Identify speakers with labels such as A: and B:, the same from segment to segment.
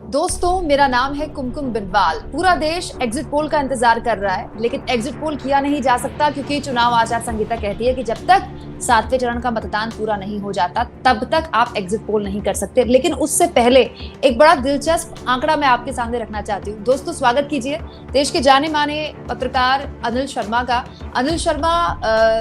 A: दोस्तों, मेरा नाम है कुमकुम बिनवाल। पूरा देश एग्जिट पोल का इंतजार कर रहा है, लेकिन एग्जिट पोल किया नहीं जा सकता क्योंकि चुनाव आचार संहिता कहती है कि जब तक 7वें चरण का मतदान पूरा नहीं हो जाता तब तक आप एग्जिट पोल नहीं कर सकते। लेकिन उससे पहले एक बड़ा दिलचस्प आंकड़ा मैं आपके सामने रखना चाहती हूँ। दोस्तों, स्वागत कीजिए देश के जाने माने पत्रकार अनिल शर्मा का। अनिल शर्मा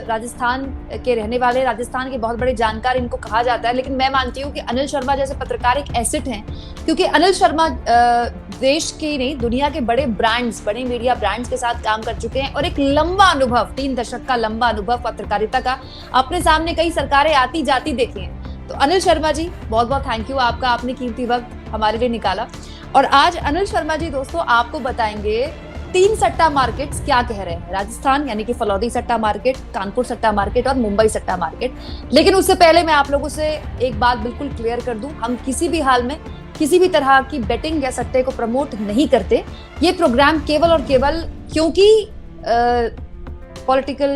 A: राजस्थान के रहने वाले, राजस्थान के बहुत बड़े जानकार इनको कहा जाता है, लेकिन मैं मानती हूँ कि अनिल शर्मा जैसे पत्रकार एक एसेट हैं, क्योंकि अनिल शर्मा देश के नहीं दुनिया के बड़े ब्रांड्स, बड़े मीडिया ब्रांड्स के साथ काम कर चुके हैं और एक लंबा अनुभव, 3 दशक का लंबा अनुभव पत्रकारिता का, अपने सामने कई सरकारें आती जाती देखी हैं। तो अनिल शर्मा जी, बहुत बहुत थैंक यू आपका, आपने कीमती वक्त हमारे लिए निकाला। और आज अनिल शर्मा जी दोस्तों आपको बताएंगे 3 सट्टा मार्केट्स क्या कह रहे हैं। राजस्थान यानी कि फलौदी सट्टा मार्केट, कानपुर सट्टा मार्केट और मुंबई सट्टा मार्केट। लेकिन उससे पहले मैं आप लोगों से एक बात बिल्कुल क्लियर कर दूं, हम किसी भी हाल में किसी भी तरह की बेटिंग या सट्टे को प्रमोट नहीं करते। ये प्रोग्राम केवल और केवल क्योंकि पॉलिटिकल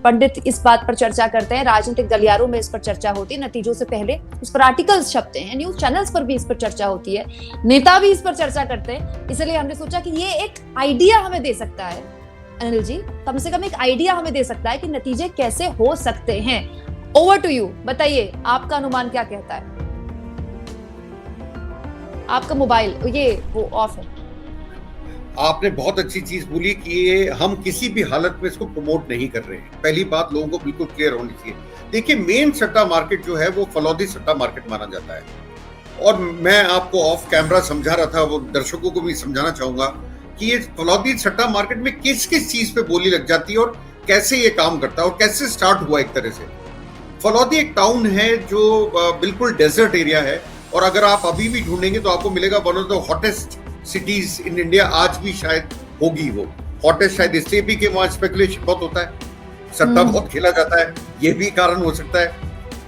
A: पंडित इस बात पर चर्चा करते हैं, राजनीतिक गलियारों में इस पर चर्चा होती है, नतीजों से पहले उस पर आर्टिकल्स छपते हैं, न्यूज चैनल्स पर भी इस पर चर्चा होती है, नेता भी इस पर चर्चा करते हैं। इसलिए हमने सोचा कि ये एक आइडिया हमें दे सकता है अनिल जी, कम से कम एक आइडिया हमें दे सकता है कि नतीजे कैसे हो सकते हैं। ओवर टू यू, बताइए आपका अनुमान क्या कहता है। आपका मोबाइल वो ऑफ है।
B: आपने बहुत अच्छी चीज बोली कि ये हम किसी भी हालत में इसको प्रमोट नहीं कर रहे हैं। पहली बात लोगों को बिल्कुल क्लियर होनी चाहिए। देखिए, मेन सट्टा मार्केट जो है वो फलौदी सट्टा मार्केट माना जाता है, और मैं आपको ऑफ कैमरा समझा रहा था, वो दर्शकों को भी समझाना चाहूंगा कि ये फलौदी सट्टा मार्केट में किस किस चीज पे बोली लग जाती है और कैसे ये काम करता है और कैसे स्टार्ट हुआ। एक तरह से फलौदी एक टाउन है जो बिल्कुल डेजर्ट एरिया है, और अगर आप अभी भी ढूंढेंगे तो आपको मिलेगा one of the hottest cities in India. आज भी शायद होगी वो हॉटेस्ट, शायद इसलिए भी कि वहां स्पेकुलेशन बहुत होता है, सट्टा बहुत खेला जाता है, ये भी कारण हो सकता है।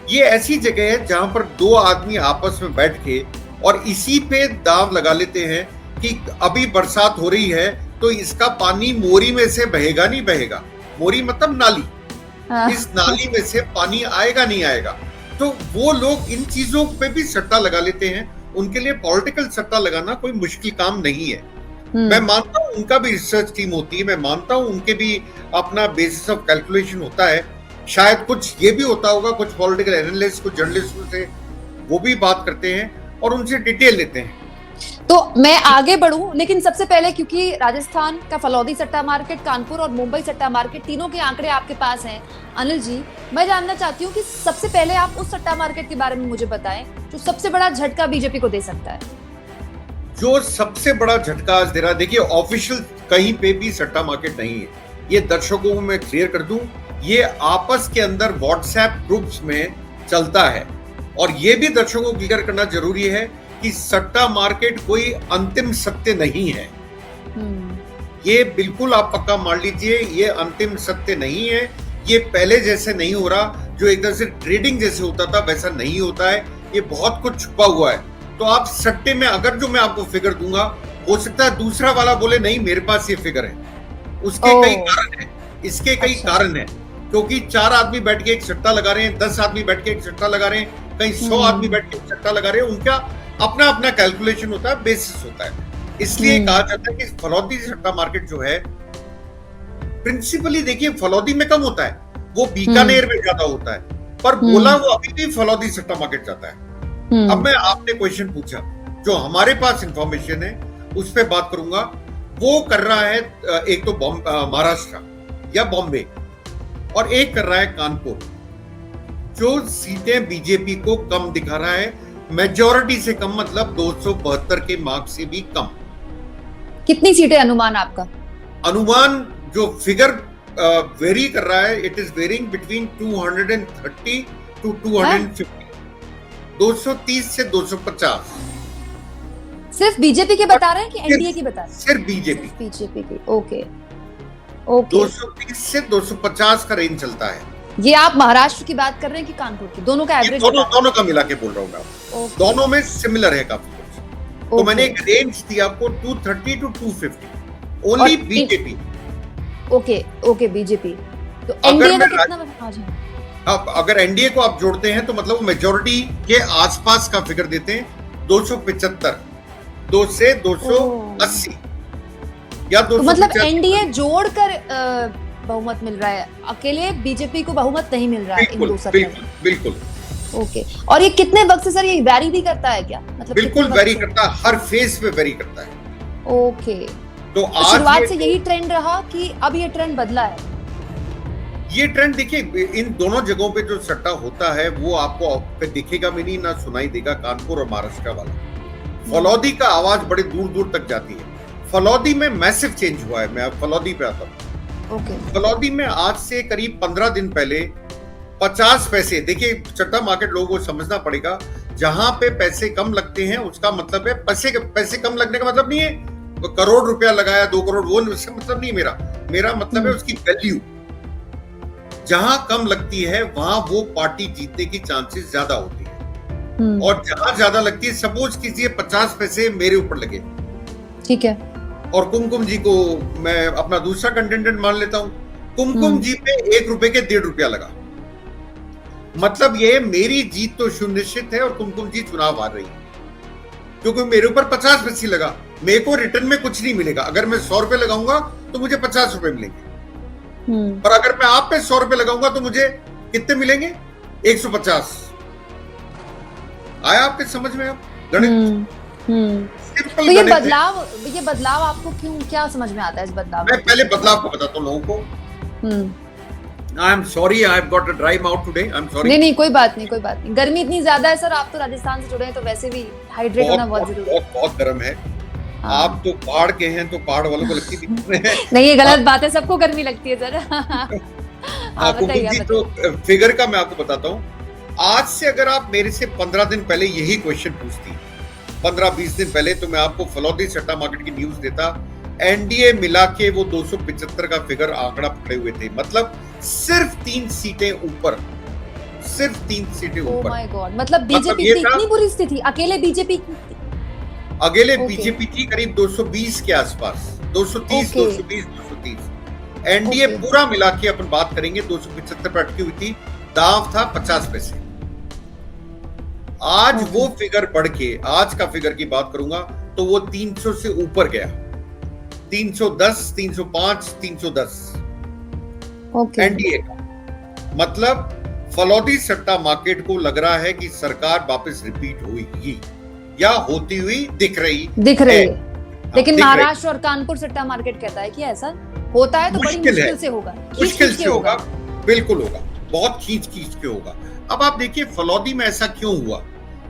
B: ये ऐसी जगह है जहां पर 2 आदमी आपस में बैठ के और इसी पे दांव लगा लेते हैं कि अभी बरसात हो रही है तो इसका पानी मोरी में से बहेगा नहीं बहेगा। मोरी मतलब नाली, इस नाली में से पानी आएगा नहीं आएगा। तो वो लोग इन चीजों पे भी सट्टा लगा लेते हैं। उनके लिए पॉलिटिकल सट्टा लगाना कोई मुश्किल काम नहीं है। मैं मानता हूं उनका भी रिसर्च टीम होती है, मैं मानता हूं उनके भी अपना बेसिस ऑफ कैलकुलेशन होता है। शायद कुछ ये भी होता होगा, कुछ पॉलिटिकल एनालिस्ट, कुछ जर्नलिस्टों से वो भी बात करते हैं और उनसे डिटेल लेते हैं।
A: तो मैं आगे बढ़ूं, लेकिन सबसे पहले क्योंकि राजस्थान का फलौदी सट्टा मार्केट, कानपुर और मुंबई सट्टा मार्केट, तीनों के आंकड़े आपके पास हैं अनिल जी, मैं जानना चाहती हूं कि सबसे पहले आप उस सट्टा मार्केट के बारे में मुझे बताएं जो सबसे बड़ा झटका बीजेपी को दे सकता है।
B: जो सबसे बड़ा झटका आज दे रहा है, देखिए ऑफिशियल कहीं पे भी सट्टा मार्केट नहीं है, ये दर्शकों को मैं क्लियर कर दूं। ये आपस के अंदर व्हाट्सएप ग्रुप्स में चलता है, और ये भी दर्शकों को क्लियर करना जरूरी है कि सट्टा मार्केट कोई अंतिम सत्य नहीं है। ये बिल्कुल आप पक्का मान लीजिए, ये अंतिम सत्य नहीं है। ये पहले जैसे नहीं हो रहा, जो एक तरह से ट्रेडिंग जैसे होता था वैसा नहीं होता है। ये बहुत कुछ छुपा हुआ है। तो आप सट्टे में अगर जो मैं आपको फिगर दूंगा, हो सकता है दूसरा वाला बोले नहीं मेरे पास ये फिगर है, उसके कई कारण है, इसके कई कारण है। क्योंकि 4 आदमी बैठ के एक सट्टा लगा रहे हैं, 10 आदमी बैठ के एक सट्टा लगा रहे हैं, कहीं 100 आदमी बैठ के एक सट्टा लगा रहे हैं, उनका अपना अपना कैलकुलेशन होता है, बेसिस होता है। इसलिए कहा जाता है कि फलौदी सट्टा मार्केट जो है प्रिंसिपली, देखिए फलौदी में कम होता है, वो बीकानेर में ज्यादा होता है, पर बोला वो अभी भी फलौदी सट्टा मार्केट जाता है। अब मैं आपने क्वेश्चन पूछा, जो हमारे पास इंफॉर्मेशन है उस पर बात करूंगा। वो कर रहा है एक तो महाराष्ट्र या बॉम्बे, और एक कर रहा है कानपुर। जो सीटें बीजेपी को कम दिखा रहा है, मेजॉरिटी से कम, मतलब 272 के मार्क्स से भी कम।
A: कितनी सीटें अनुमान आपका?
B: अनुमान जो फिगर वेरी कर रहा है, it is varying between 230 to 250, 230 से 250।
A: सिर्फ बीजेपी के बता रहे हैं कि एनडीए की बता रहे हैं?
B: सिर्फ बीजेपी
A: की। ओके
B: 230 से 250 का रेंज चलता है।
A: ये आप महाराष्ट्र की बात कर रहे हैं कि कानपुर की? दोनों का एवरेज?
B: दोनों का मिला के बोल रहा हूँ मैं। दोनों में सिमिलर है काफी कुछ। तो मैंने एक रेंज दिया आपको 230 to 250 only BJP.
A: Okay BJP. तो एनडीए का कितना?
B: अब अगर एनडीए को आप जोड़ते हैं तो मतलब वो मेजॉरिटी के आसपास का फिगर देते हैं, 275, 2 से 280 या
A: तो मतलब
B: 275।
A: एनडीए जोड़कर बहुमत मिल रहा है, अकेले बीजेपी को बहुमत नहीं मिल रहा है इन दो
B: बिल्कुल
A: सरकार
B: बिल्कुल बिल्कुल
A: ओके। और ये कितने वक्त से सर ये वैरी भी करता है क्या, मतलब
B: बिल्कुल
A: कितने
B: वेरी
A: वक्त से?
B: करता है, हर फेज पे वेरी करता है।
A: ओके,
B: तो
A: तो
B: आज
A: शुरुआत से यही ट्रेंड रहा कि अब ये ट्रेंड बदला है?
B: ये ट्रेंड देखिए, इन दोनों जगहों पे जो सट्टा होता है वो आपको पे दिखेगा भी नहीं, ना सुनाई देगा, कानपुर और महाराष्ट्र वाला। फलौदी का आवाज बड़े दूर दूर तक जाती है। फलौदी में मैसिव चेंज हुआ है। मैं अब फलौदी पे आता हूँ।
A: ओके,
B: फलौदी में आज से करीब 15 दिन पहले 50 पैसे, देखिए सट्टा मार्केट लोगों को समझना पड़ेगा, जहां पे पैसे कम लगते हैं उसका मतलब है पैसे कम लगने का मतलब नहीं है करोड़ रुपया लगाया 2 करोड़, वो उसका मतलब नहीं है। मेरा मतलब है उसकी वैल्यू जहां कम लगती है वहां वो पार्टी जीतने की चांसेस ज्यादा होती है। और जहां ज्यादा लगती है, सपोज कीजिए 50 पैसे मेरे ऊपर लगे,
A: ठीक है,
B: और कुमकुम जी को मैं अपना दूसरा कंटेंडेंट मान लेता हूं, कुमकुम जी पे 1 रुपए के 1.5 रुपया लगा, मतलब ये मेरी जीत तो सुनिश्चित है और कुमकुम जी चुनाव हार रही है, क्योंकि मेरे ऊपर 50 पैसे लगा। मेरे को रिटर्न में कुछ नहीं मिलेगा। अगर मैं 100 रुपए लगाऊंगा तो मुझे 50 रुपए मिलेंगे, और अगर मैं आप पे 100 रुपए लगाऊंगा तो मुझे कितने मिलेंगे? 150। आया आपके समझ में? आप गणित सिंपल।
A: तो ये बदलाव आपको क्यों, क्या समझ में आता है इस बदलाव?
B: मैं पहले बदलाव को बताता हूँ लोगों को। I am sorry, I have got a dry mouth today, I am sorry.
A: नहीं, कोई बात नहीं। गर्मी इतनी ज्यादा है सर, आप तो राजस्थान से जुड़े हैं, तो वैसे भी हाइड्रेट होना बहुत जरूरी है।
B: बहुत गर्म है। आप तो पहाड़ के हैं, तो पहाड़ वालों को लगती है।
A: नहीं, ये गलत बात है, सबको गर्मी लगती है सर।
B: बताइए। तो फिगर का मैं आपको बताता हूँ। आज से अगर आप मेरे से 15 दिन पहले यही क्वेश्चन पूछती, 15-20 दिन पहले, तो मैं आपको फलौदी सट्टा मार्केट की न्यूज देता। एनडीए मिला के वो 275 का फिगर आंकड़ा पकड़े हुए थे, मतलब सिर्फ 3 सीटें ऊपर, सिर्फ 3 सीटें ऊपर।
A: ओह माय गॉड, मतलब बीजेपी की इतनी बुरी स्थिति, अकेले बीजेपी
B: की करीब 220 के आसपास, 230, 220, 230। एनडीए पूरा मिला के अपन बात करेंगे 275 पर अटकी हुई थी, दांव था 50 पैसे। आज वो फिगर बढ़ के, आज का फिगर की बात करूंगा तो वो 300 से ऊपर गया, 310, 305, 310 एनडीए का। मतलब फलौदी सट्टा मार्केट को लग रहा है कि सरकार वापस रिपीट हुई या होती हुई दिख रही है।
A: लेकिन महाराष्ट्र और कानपुर सट्टा मार्केट कहता है कि ऐसा होता है तो बड़ी मुश्किल से होगा,
B: मुश्किल से होगा, बिल्कुल होगा, बहुत खींच के होगा। अब आप देखिए फलौदी में ऐसा क्यों हुआ,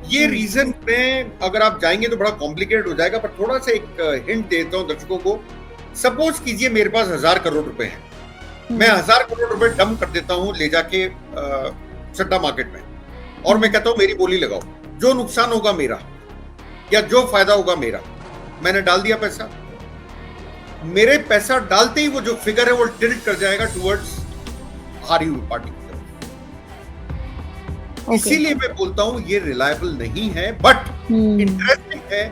B: ये रीजन में अगर आप जाएंगे तो बड़ा कॉम्प्लिकेटेड हो जाएगा, पर थोड़ा सा एक हिंट देता हूं दर्शकों को। सपोज कीजिए मेरे पास 1000 करोड़ रुपए हैं, मैं 1000 करोड़ रुपए डंप कर देता हूं ले जाके सट्टा मार्केट में, और मैं कहता हूं मेरी बोली लगाओ, जो नुकसान होगा मेरा या जो फायदा होगा मेरा। मैंने डाल दिया पैसा, मेरे पैसा डालते ही वो जो फिगर है वो टिल्ट कर जाएगा टुवर्ड्स हारी हुई पार्टी की तरफ। इसीलिए मैं बोलता हूं ये रिलायबल नहीं है, बट इंटरेस्टिंग है,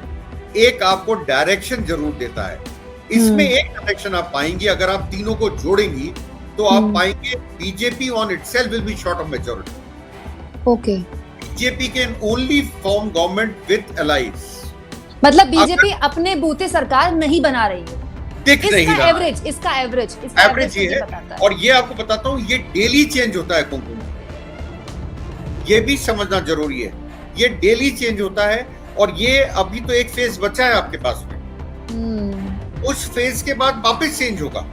B: एक आपको डायरेक्शन जरूर देता है। इसमें एक डायरेक्शन आप पाएंगे, अगर आप तीनों को जोड़ेंगी तो आप पाएंगे BJP on itself will be short of majority.
A: Okay,
B: BJP can only form government with allies.
A: मतलब बीजेपी अपने बूते सरकार नहीं बना रही है,
B: दिख नहीं रहा।
A: इसका एवरेज
B: ये है। और ये आपको बताता हूं, ये डेली चेंज होता है कुमकुम, ये भी समझना जरूरी है, ये डेली चेंज होता है। और ये अभी तो एक फेज बचा है आपके पास में, उस फेज के बाद वापस चेंज होगा।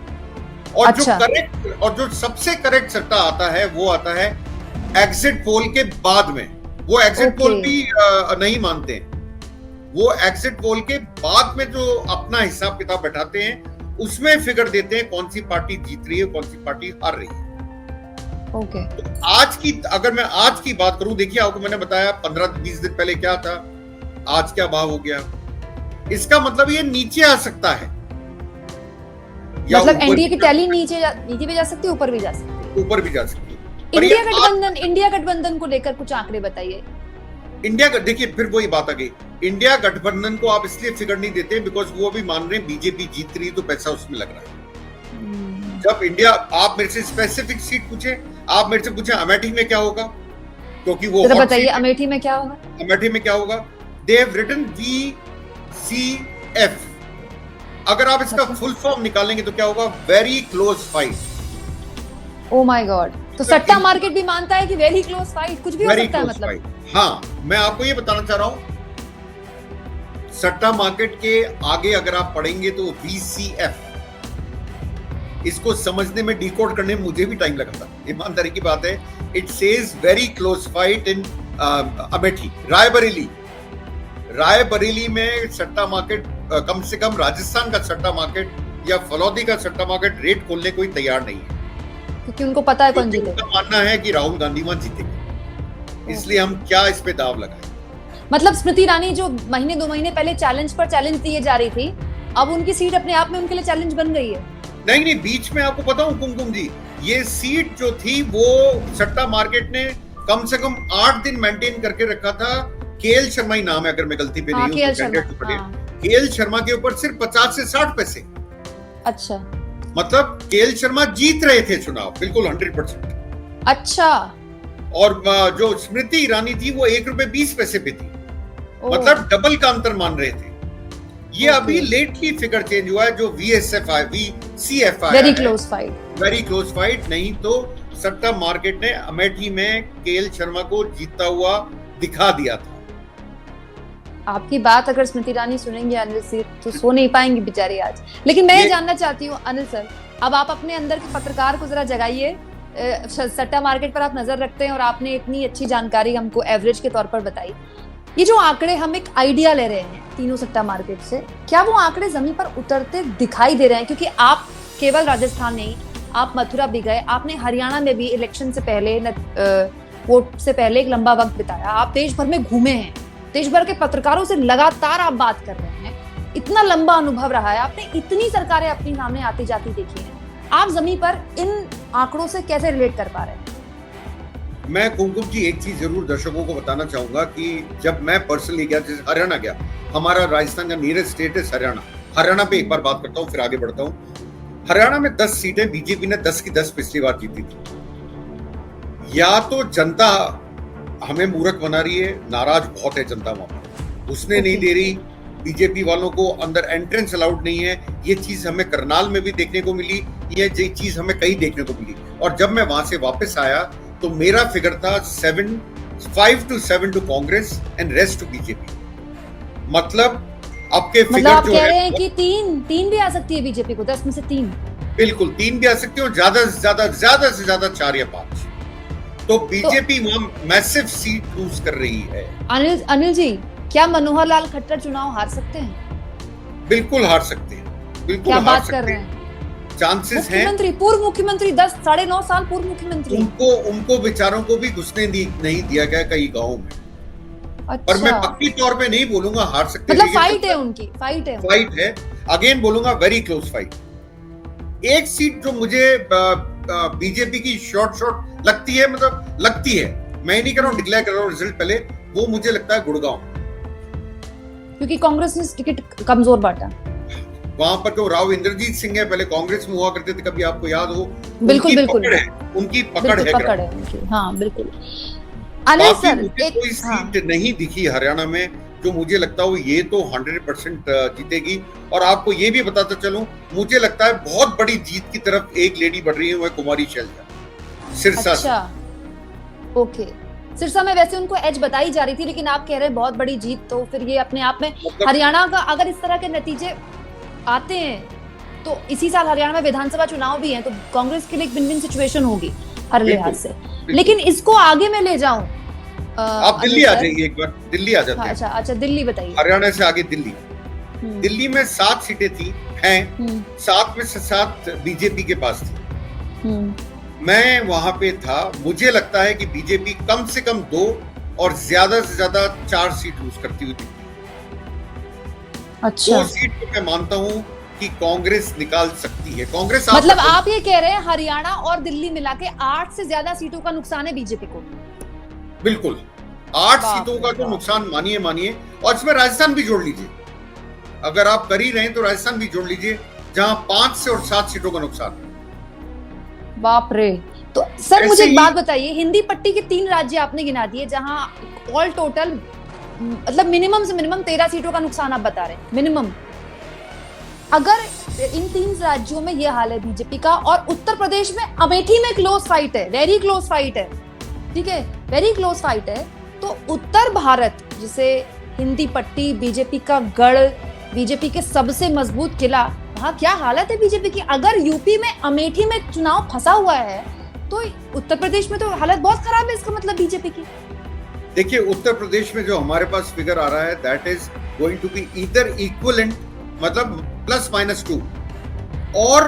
B: और
A: अच्छा।
B: जो सबसे करेक्ट सट्टा आता है वो आता है एग्जिट पोल के बाद में। वो एग्जिट पोल भी नहीं मानते हैं, वो एग्जिट पोल के बाद में जो अपना हिसाब किताब बैठाते हैं उसमें फिगर देते हैं कौन सी पार्टी जीत रही है, कौन सी पार्टी हार रही है।
A: ओके,
B: तो आज की, अगर मैं आज की बात करूं, देखिए आपको मैंने बताया 15-20 दिन पहले क्या था, आज क्या भाव हो गया। इसका मतलब ये नीचे आ सकता है,
A: मतलब एनडीए की टैली नीचे भी जा सकती है, ऊपर भी जा सकती है,
B: ऊपर भी जा सकती है।
A: इंडिया गठबंधन को लेकर कुछ आंकड़े बताइए।
B: इंडिया का देखिए, फिर वही बात आ गई, इंडिया गठबंधन को आप इसलिए फिगर नहीं देते बिकॉज वो भी मान रहे हैं बीजेपी जीत रही है तो पैसा उसमें लग रहा है। जब इंडिया, आप मेरे से स्पेसिफिक सीट पूछे, आप मेरे से पूछे अमेठी में क्या होगा, क्योंकि वो
A: बताइए, अमेठी में क्या होगा?
B: अमेठी में क्या होगा? They have written VCF। अगर आप इसका फुल फॉर्म निकालेंगे तो क्या होगा? Very close fight.
A: Oh my God, तो सट्टा मार्केट भी मानता है कि वेरी क्लोज फाइट, कुछ भी हो सकता है मतलब।
B: हाँ, मैं आपको ये बताना चाह रहा हूं, सट्टा मार्केट के आगे अगर आप पढ़ेंगे तो VCF, इसको समझने में, डिकोड करने में मुझे भी टाइम लगा था, ईमानदारी की बात है। It says very close fight in Amethi, Raebareli में सट्टा मार्केट, कम से कम राजस्थान का सट्टा मार्केट या फलौदी का सट्टा मार्केट रेट खोलने कोई तैयार नहीं है,
A: क्योंकि उनको पता है कौन जीतेगा।
B: उनका मानना है कि राहुल गांधी वहां जीतेंगे, इसलिए हम क्या इस पे दाव लगाएं।
A: मतलब स्मृति ईरानी जो महीने 2 महीने पहले चैलेंज पर चैलेंज दिए जा रही थी, अब उनकी सीट अपने आप में उनके लिए चैलेंज बन गई है।
B: नहीं, बीच में आपको पता हूं कुमकुम जी, ये सीट जो थी वो सट्टा मार्केट ने कम से कम 8 दिन मेंटेन करके रखा था। केएल शर्मा ही नाम है, अगर मैं गलती पे नहीं हूं। केएल शर्मा के ऊपर सिर्फ 50 से 60 पैसे।
A: अच्छा,
B: मतलब केएल शर्मा जीत रहे थे चुनाव बिल्कुल 100%।
A: अच्छा,
B: और जो स्मृति ईरानी थी वो ₹1.20 पे थी, मतलब डबल का अंतर मान रहे थे। ये अभी लेटली फिगर चेंज हुआ है, जो VCF है,
A: वेरी क्लोज फाइट। नहीं तो सट्टा मार्केट ने अमेठी में केएल शर्मा को जीतता हुआ दिखा दिया था। आपकी बात अगर स्मृति ईरानी सुनेंगे अनिल सर तो सो नहीं पाएंगे बेचारी आज। लेकिन मैं ये जानना चाहती हूँ अनिल सर, अब आप अपने अंदर के पत्रकार को जरा जगाइए। सट्टा मार्केट पर आप नजर रखते हैं और आपने इतनी अच्छी जानकारी हमको एवरेज के तौर पर बताई। ये जो आंकड़े, हम एक आइडिया ले रहे हैं तीनों सट्टा मार्केट से, क्या वो आंकड़े जमीन पर उतरते दिखाई दे रहे हैं? क्योंकि आप केवल राजस्थान नहीं, आप मथुरा भी गए, आपने हरियाणा में भी इलेक्शन से पहले, वोट से पहले एक लंबा वक्त बिताया, आप देश भर में घूमे हैं, देश भर के पत्रकारों से लगातार आप बात कर रहे हैं, इतना लंबा अनुभव रहा है, आपने इतनी सरकारें अपने सामने आती जाती देखी हैं, आप जमीन पर इन आंकड़ों से कैसे रिलेट कर पा रहे हैं?
B: मैं कुमकुम जी एक चीज जरूर दर्शकों को बताना चाहूंगा कि जब मैं पर्सनली गया, जैसे हरियाणा गया, हमारा राजस्थान का नियरेस्ट स्टेट है हरियाणा पे एक बार बात करता हूँ फिर आगे बढ़ता हूँ। हरियाणा में 10 सीटें बीजेपी ने 10 की 10 पिछली बार जीती थी। या तो जनता हमें मूर्ख बना रही है, नाराज बहुत है जनता वहां पर, उसने नहीं दे रही, बीजेपी वालों को अंदर एंट्रेंस अलाउड नहीं है। ये चीज हमें करनाल में भी देखने को मिली, ये चीज हमें कहीं देखने को मिली। और जब मैं वहां से वापस आया तो मेरा फिगर था 5 to 7 to Congress and rest to BJP. मतलब आपके फिगर
A: आप
B: जो
A: कह रहे हैं कि तीन भी आ सकती है बीजेपी को, 10 में से 3?
B: बिल्कुल 3 भी आ सकती है, ज्यादा से ज्यादा 4 या 5। तो बीजेपी वहां मैसिव सीट लूज कर रही है।
A: अनिल जी, क्या मनोहर लाल खट्टर चुनाव हार सकते हैं?
B: बिल्कुल हार सकते हैं, बिल्कुल
A: क्या
B: हार
A: बात
B: सकते
A: कर रहे हैं?
B: चांसेस हैं।
A: पूर्व मुख्यमंत्री 10-9.5 साल पूर्व मुख्यमंत्री,
B: उनको बेचारों को भी घुसने नहीं दिया गया कई गाँव में।
A: अच्छा।
B: पर मैं पक्की तौर पे नहीं बोलूंगा हार सकते,
A: मतलब फाइट है उनकी, फाइट है।
B: अगेन बोलूंगा वेरी क्लोज फाइट। एक सीट जो मुझे बीजेपी की शॉर्ट लगती है, मैं नहीं कर रहा हूँ, डिक्लेयर कर रहा हूँ रिजल्ट पहले, वो मुझे लगता है गुड़गांव,
A: क्योंकि कांग्रेस ने टिकट कमजोर बांटा
B: वहां पर। जो राव इंद्रजीत सिंह है, पहले कांग्रेस में हुआ करते थे, कभी आपको याद हो?
A: बिल्कुल
B: उनकी पकड़ है
A: उनकी। हाँ बिल्कुल। अनिल सर,
B: कोई सीट नहीं दिखी हरियाणा में जो मुझे लगता हो ये तो 100% जीतेगी। और आपको ये भी बताता चलूं, मुझे लगता है बहुत बड़ी जीत की तरफ एक लेडी बढ़ रही है, वो कुमारी शैलजा सिरसा।
A: अच्छा, ओके। सिरसा में वैसे उनको एज बताई जा रही थी, लेकिन आप कह रहे हैं बहुत बड़ी जीत, तो फिर ये अपने आप में हरियाणा का, अगर इस तरह के नतीजे आते हैं तो इसी साल हरियाणा में विधानसभा चुनाव भी हैं, तो कांग्रेस के लिए एक विन-विन सिचुएशन होगी हर लिहाज से। लेकिन इसको आगे मैं ले जाऊं,
B: आप दिल्ली आ जाइए एक बार, दिल्ली आ जाते हैं।
A: अच्छा, दिल्ली बताइए।
B: हरियाणा से आगे दिल्ली में 7 सीटें थी, हैं 7 में से 7 बीजेपी के पास थी। मैं वहां पे था, मुझे लगता है कि बीजेपी कम से कम 2 और ज्यादा से ज्यादा 4 सीट लूज करती हुई दिखती।
A: अच्छा,
B: 2 सीट को मैं मानता हूं कि कांग्रेस निकाल सकती है। कांग्रेस
A: मतलब आप ये कह रहे हैं हरियाणा और दिल्ली मिला के 8 से ज्यादा सीटों का नुकसान है बीजेपी को?
B: बिल्कुल 8 सीटों का तो नुकसान मानिए, और इसमें राजस्थान भी जोड़ लीजिए। अगर आप कर ही रहे हैं तो राजस्थान भी जोड़ लीजिए, जहां 5 से और 7 सीटों का नुकसान।
A: बाप रे। तो सर मुझे एक बात बताइए, हिंदी पट्टी के 3 राज्य आपने गिना दिए जहां ऑल टोटल मतलब मिनिमम से मिनिमम 13 सीटों का नुकसान आप बता रहे हैं, मिनिमम। अगर इन 3 राज्यों में ये हाल है बीजेपी का, और उत्तर प्रदेश में अमेठी में क्लोज फाइट है, वेरी क्लोज फाइट है, ठीक है, वेरी क्लोज फाइट है, तो उत्तर भारत जिसे हिंदी पट्टी, बीजेपी का गढ़, बीजेपी के सबसे मजबूत किला, वहां क्या हालत है बीजेपी की? अगर यूपी में अमेठी में चुनाव फंसा हुआ है तो उत्तर प्रदेश में तो हालत बहुत खराब है, इसका मतलब बीजेपी की।
B: देखिए, उत्तर प्रदेश में जो हमारे पास फिगर आ रहा है that is going to be either equivalent, मतलब +-2, और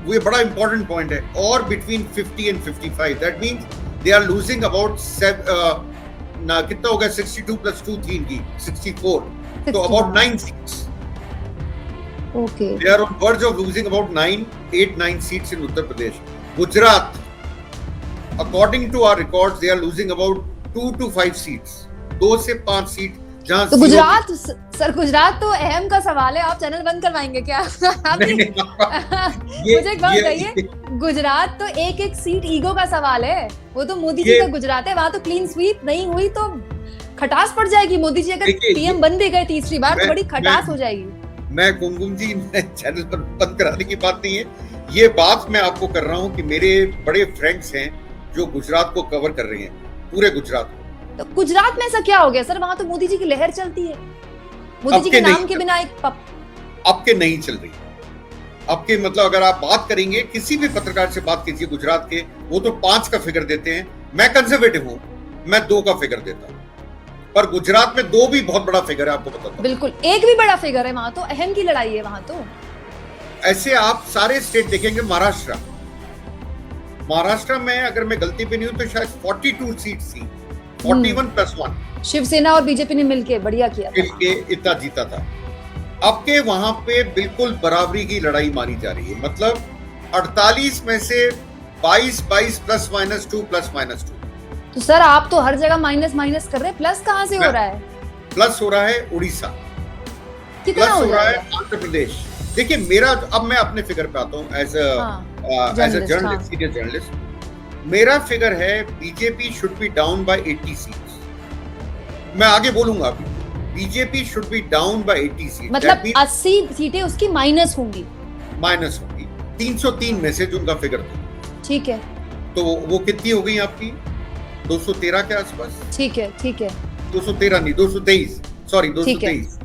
B: वो बड़ा इंपॉर्टेंट पॉइंट है, और between 50 and 55, that means they are losing about कितना हो गया, 62 + 2 थी इनकी 64, तो about 9 seats.
A: Okay.
B: They are on verge of losing about 8-9 seats in Uttar Pradesh. Gujarat, according to our records, they are losing about 2 to 5 seats. 2 से 5 seat जहां
A: तो Gujarat, sir Gujarat तो अहम का सवाल है, आप चैनल बंद करवाएंगे क्या?
B: नहीं,
A: मुझे एक बात बताइए, गुजरात तो एक सीट ईगो का सवाल है, वो तो मोदी जी का गुजरात है, वहां तो क्लीन स्वीप नहीं हुई तो खटास पड़ जाएगी। मोदी जी अगर पीएम बन भी गए तीसरी बार तो बड़ी खटास हो जाएगी।
B: मैं कुमकुम जी, चैनल पर बंद कराने की बात नहीं है, ये बात मैं आपको कर रहा हूँ कि मेरे बड़े फ्रेंड्स हैं जो गुजरात को कवर कर रहे हैं, पूरे गुजरात को।
A: तो गुजरात में ऐसा क्या हो गया सर? वहां तो मोदी जी की लहर चलती है, मोदी जी के नाम के बिना एक
B: आपके नहीं चल रही। आपके मतलब अगर आप बात करेंगे, किसी भी पत्रकार से बात कीजिए गुजरात के, वो तो 5 का फिगर देते हैं। मैं कंजर्वेटिव हूँ, मैं 2 का फिगर देता हूँ, पर गुजरात में 2 भी बहुत बड़ा फिगर है, आपको बताता हूं।
A: बिल्कुल, एक भी बड़ा फिगर है, वहां तो अहम की लड़ाई है वहां तो।
B: ऐसे आप सारे स्टेट देखेंगे, महाराष्ट्र में अगर मैं गलती पे नहीं हूं तो शायद 42 सीट्स थी, 41 + 1
A: शिवसेना और बीजेपी ने मिलके बढ़िया किया था,
B: मिलके इतना जीता था। अब के वहां पे बिल्कुल बराबरी की लड़ाई मानी जा रही है, मतलब 48 में से 22 +-2 +-2।
A: तो सर आप तो हर जगह माइनस माइनस कर रहे हैं, प्लस कहाँ से हो रहा है?
B: प्लस हो रहा है उड़ीसा,
A: कितना
B: प्लस हो रहा है आंध्र प्रदेश। देखिए मेरा, अब मैं अपने फिगर पे आता हूँ as a journalist, senior journalist. मेरा फिगर है BJP should be down by 80 seats. मैं आगे बोलूंगा अभी, BJP should be down by 80 seats,
A: मतलब 80 सीटें उसकी माइनस होंगी,
B: 303 में से जो उनका फिगर था,
A: ठीक है,
B: तो वो कितनी हो गई आपकी? 213 के आसपास।
A: ठीक है
B: 213 नहीं, 223, सॉरी 223।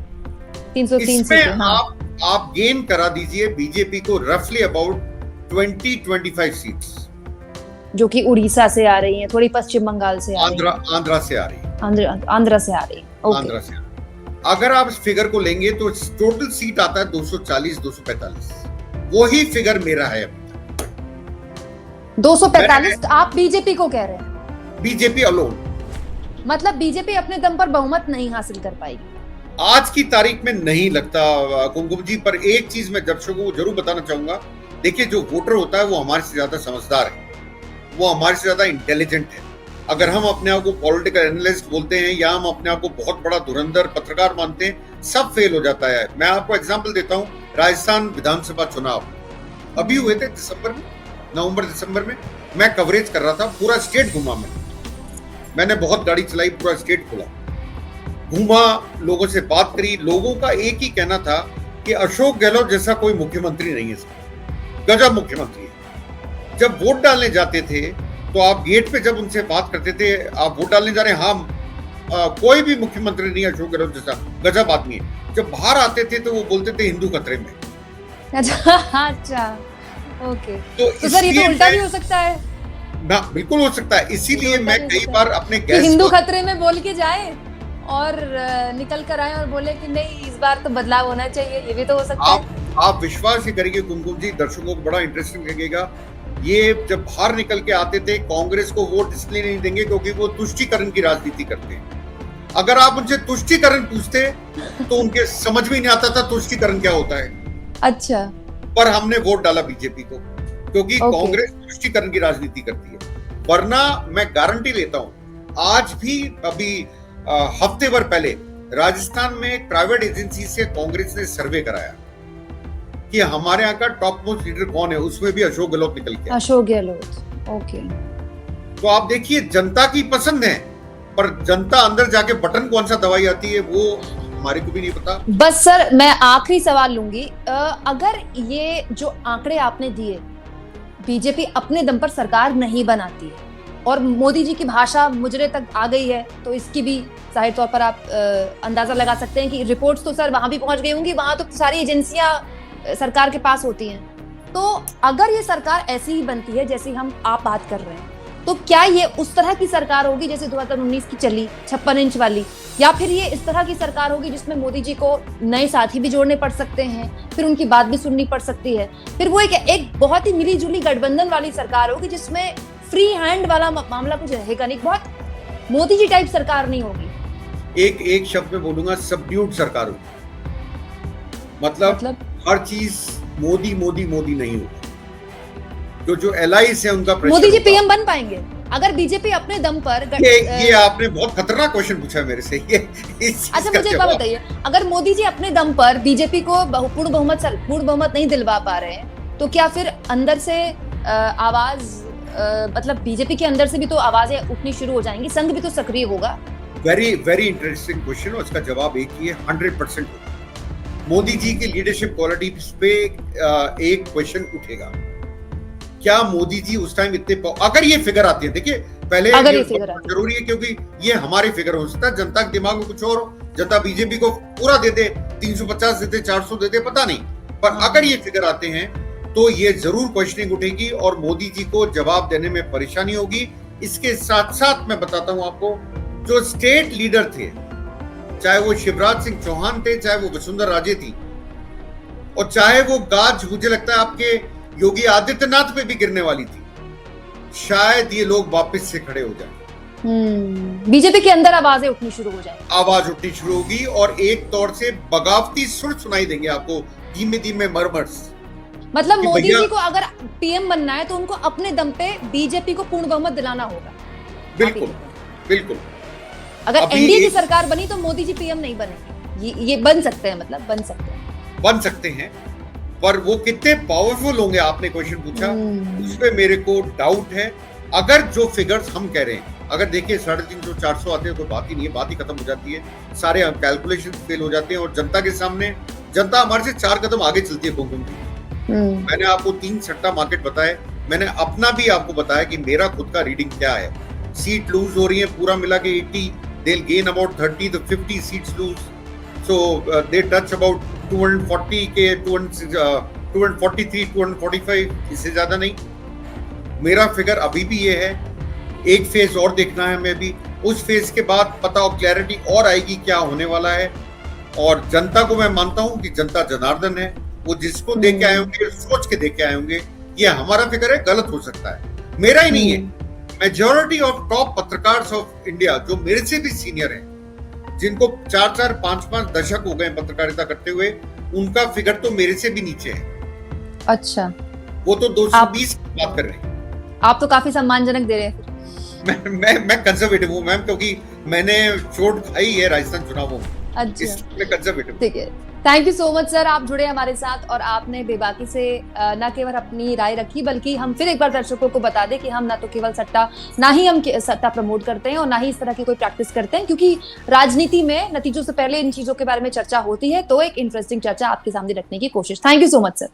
A: 303
B: इसमें आप गेन करा दीजिए बीजेपी को रफली अबाउट 20-25 सीट्स, जो
A: कि उड़ीसा से आ रही हैं, थोड़ी पश्चिम बंगाल से आ रही हैं,
B: आंध्रा से आ रही है,
A: आंध्रा से आ रही है,
B: आंध्रा से। अगर आप इस फिगर को लेंगे तो टोटल सीट आता है 240-245। वही फिगर मेरा है अभी।
A: 245 आप बीजेपी को कह रहे हैं?
B: बीजेपी अलोन,
A: मतलब बीजेपी अपने दम पर बहुमत नहीं हासिल कर पाएगी
B: आज की तारीख में, नहीं लगता कुमकुम जी। पर एक चीज मैं दर्शकों को जरूर बताना चाहूंगा, देखिए जो वोटर होता है वो हमारे से ज्यादा समझदार है, वो हमारे से ज्यादा इंटेलिजेंट है। अगर हम अपने आप को पॉलिटिकल एनालिस्ट बोलते हैं या हम अपने आप को बहुत बड़ा धुरंधर पत्रकार मानते हैं, सब फेल हो जाता है। मैं आपको एग्जांपल देता हूं, राजस्थान विधानसभा चुनाव अभी हुए थे नवंबर-दिसंबर में। मैं कवरेज कर रहा था, पूरा स्टेट घुमा, मैंने बहुत गाड़ी चलाई, पूरा स्टेट घूमा, लोगों से बात करी। लोगों का एक ही कहना था कि अशोक गहलोत जैसा कोई मुख्यमंत्री नहीं है, गजब मुख्यमंत्री है। जब वोट डालने जाते थे तो आप गेट पे जब उनसे बात करते थे, आप वोट डालने जा रहे हैं, हाँ कोई भी मुख्यमंत्री नहीं अशोक गहलोत जैसा, गजब आदमी है। जब बाहर आते थे तो वो बोलते थे हिंदू खतरे में।
A: अच्छा, ओके, तो सर ये तो उल्टा भी हो सकता है
B: ना? बिल्कुल हो सकता है, इसीलिए मैं कई बार अपने
A: हिंदू खतरे में बोल के जाए और निकल कर आए और बोले कि नहीं इस बार तो बदलाव होना चाहिए, ये भी तो हो सकता है।
B: आप विश्वास ही करेंगे कुमकुम जी, दर्शकों को बड़ा इंटरेस्टिंग लगेगा। ये जब बाहर निकल के आते थे, कांग्रेस को वोट इसलिए नहीं देंगे क्योंकि वो तुष्टीकरण की राजनीति करते हैं। अगर आप उनसे तुष्टीकरण पूछते तो उनके समझ में नहीं आता था तुष्टीकरण क्या होता है।
A: अच्छा,
B: पर हमने वोट डाला बीजेपी को क्योंकि कांग्रेस तुष्टीकरण की राजनीति करती है। वरना मैं गारंटी लेता हूं, आज भी अभी हफ्ते भर पहले राजस्थान में एक प्राइवेट एजेंसी से कांग्रेस ने सर्वे कराया कि हमारे यहाँ का टॉप मोस्ट लीडर कौन है, उसमें भी अशोक गहलोत निकल के।
A: अशोक गहलोत, ओके।
B: तो आप देखिए जनता की पसंद है, पर जनता अंदर जाके बटन कौन सा दबाई आती है वो हमारे को भी नहीं पता।
A: बस सर मैं आखिरी सवाल लूंगी, अगर ये जो आंकड़े आपने दिए, बीजेपी अपने दम पर सरकार नहीं बनाती है और मोदी जी की भाषा मुजरे तक आ गई है, तो इसकी भी जाहिर तौर पर आप अंदाजा लगा सकते हैं कि रिपोर्ट्स तो सर वहां भी पहुंच गई होंगी, वहां तो सारी एजेंसियां सरकार के पास होती हैं। तो अगर ये सरकार ऐसी ही बनती है जैसी आप बात कर रहे हैं, तो क्या ये उस तरह की सरकार होगी जैसे 2019 की चली 56 इंच वाली, या फिर ये इस तरह की सरकार होगी जिसमें मोदी जी को नए साथी भी जोड़ने पड़ सकते हैं, फिर उनकी बात भी सुननी पड़ सकती है, फिर वो एक बहुत ही मिली जुली गठबंधन वाली सरकार होगी जिसमें फ्री हैंड वाला मामला कुछ रहेगा नहीं, बहुत मोदी जी टाइप सरकार नहीं होगी। एक
B: शब्द में बोलूंगा, सबड्यूड सरकार होगी। मतलब हर चीज मोदी मोदी मोदी नहीं होगी। जो एलाइज है उनका
A: मोदी जी पीएम बन पाएंगे अगर बीजेपी अपने दम पर
B: ये आपने बहुत खतरनाक क्वेश्चन पूछा मेरे से।
A: अच्छा मुझे एक बात बताइए, अगर मोदी जी अपने दम पर बीजेपी को पूर्ण बहुमत नहीं दिलवा पा रहे हैं, तो क्या फिर अंदर से आवाज मतलब बीजेपी के अंदर से भी तो आवाजें उठनी शुरू हो जाएंगी, संघ भी तो सक्रिय होगा?
B: वेरी वेरी इंटरेस्टिंग क्वेश्चन, और इसका जवाब एक ही है, 100%। मोदी जी की लीडरशिप क्वालिटी पे एक क्वेश्चन उठेगा, क्या मोदी जी उस टाइम इतने, अगर ये फिगर आती है, देखिए पहले जरूरी है क्योंकि ये हमारे फिगर हो सकता है, जनता के दिमाग में कुछ और, जनता बीजेपी को पूरा दे दे, 350 देते, 400 देते, पता नहीं, पर अगर ये फिगर आते हैं तो ये जरूर क्वेश्चनिंग उठेगी और मोदी जी को जवाब देने में परेशानी होगी। इसके साथ साथ मैं बताता हूं आपको, जो स्टेट लीडर थे, चाहे वो शिवराज सिंह चौहान थे, चाहे वो वसुंधरा राजे थी, और चाहे वो गाज मुझे लगता है आपके योगी आदित्यनाथ पे भी गिरने वाली थी, शायद ये लोग वापस से खड़े हो जाए,
A: बीजेपी के अंदर आवाजें उठनी शुरू हो जाए,
B: आवाज उठनी शुरू होगी और एक तौर से बगावती सुर सुनाई देंगे आपको, धीमे धीमे मरमर्स।
A: मतलब मोदी जी को अगर पीएम बनना है तो उनको अपने दम पे बीजेपी को पूर्ण बहुमत दिलाना होगा।
B: बिल्कुल बिल्कुल।
A: अगर एनडीए की सरकार बनी तो मोदी जी पीएम नहीं बनेंगे, ये बन सकते हैं, मतलब बन सकते हैं,
B: पर वो कितने पावरफुल होंगे, आपने क्वेश्चन पूछा, उस पे मेरे को डाउट है। अगर जो फिगर्स हम कह रहे हैं, अगर देखिए 350 400 आते हैं, कोई बात ही नहीं है, बात ही खत्म हो जाती है, सारे कैलकुलेशन फेल हो जाते हैं और जनता के सामने, जनता हमारे से 4 कदम आगे चलती है घूम की। मैंने आपको 3 सट्टा मार्केट बताए, मैंने अपना भी आपको बताया कि मेरा खुद का रीडिंग क्या है, सीट लूज हो रही है, पूरा मिला के 80, they'll gain about 30 to 50 seats lose, so they touch about 240 के 243 245, इससे ज्यादा नहीं। मेरा फिगर अभी भी ये है, एक फेज और देखना है हमें भी, उस फेज के बाद पता और क्लैरिटी और आएगी क्या होने वाला है। और जनता को मैं मानता हूं कि जनता जनार्दन है, वो जिसको देख के आए होंगे, सोच के देख के आए होंगे, ये हमारा फिगर है, गलत हो सकता है, मेरा ही नहीं है। मेजॉरिटी ऑफ टॉप पत्रकार ऑफ इंडिया जो मेरे से भी सीनियर हैं, जिनको 4-4 5-5 दशक हो गए पत्रकारिता करते हुए, उनका फिगर तो मेरे से भी नीचे है।
A: अच्छा,
B: वो तो 220 की बात कर रहे हैं।
A: आप तो काफी सम्मानजनक दे रहे हैं।
B: मैं कंजर्वेटिव हूँ मैम, क्योंकि मैंने चोट खाई है राजस्थान चुनावों में।
A: अच्छा,
B: इसमें कंजर्वेटिव।
A: ठीक है, thank you so much sir, आप जुड़े हमारे साथ और आपने बेबाकी से न केवल अपनी राय रखी, बल्कि हम फिर एक बार दर्शकों को बता दें कि हम ना तो केवल सट्टा, ना ही हम सट्टा प्रमोट करते हैं और ना ही इस तरह की कोई प्रैक्टिस करते हैं, क्योंकि राजनीति में नतीजों से पहले इन चीजों के बारे में चर्चा होती है, तो एक इंटरेस्टिंग चर्चा आपके सामने रखने की कोशिश। Thank you so much sir.